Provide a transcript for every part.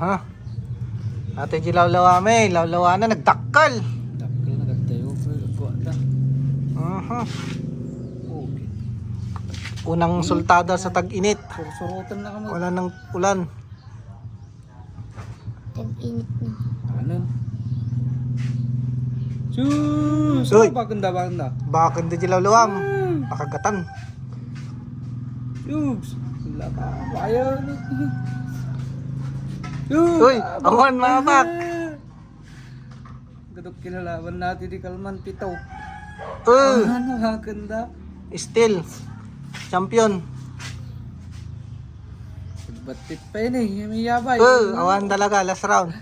Aha. Ate G lawlawame, lawlawana nagdakkel. Dakkel na kagtayo ko ata. Aha. Okay. Unang sultada sa tag-init. Surutan na kamo. Wala nang ulan. Tag-init na. Ano? Sus! Uy! Baganda. Bakit di lawlawam? Nakagatan. Yugs! Wala ka. Ayaw ni. Uy! Awan mga pak! Gadok kinalaban natin di Kalman Pitaw. Uy! Ano maganda? Still. Champion. Batit pa yun eh. May yabay. Uy! Awan talaga. Last round.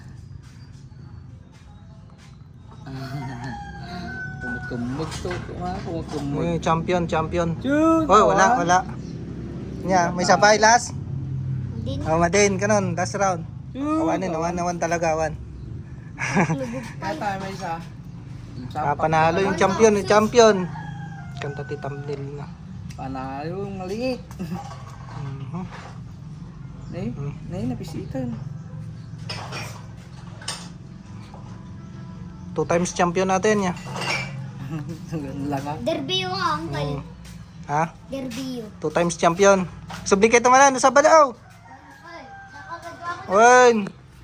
Kumukumag to. Kumukumag. Uy, champion. Jun! Oh, wala. Nya, may sabay last. Din. Madin kanon, last round. Jun! Awan talaga, awan. Lubog pa. Kaya tayo may isa. Panalo yung champion. Kanta ti thumbnail na. Panalo yung maliit. Mhm. Napisitan. 2 times champion natin ya. Lang ah. Derby yung uncle. Ha? Derby 2 times champion. Subli kayo tumalan sa balaw. Ay, nakagagawa ko. Wen.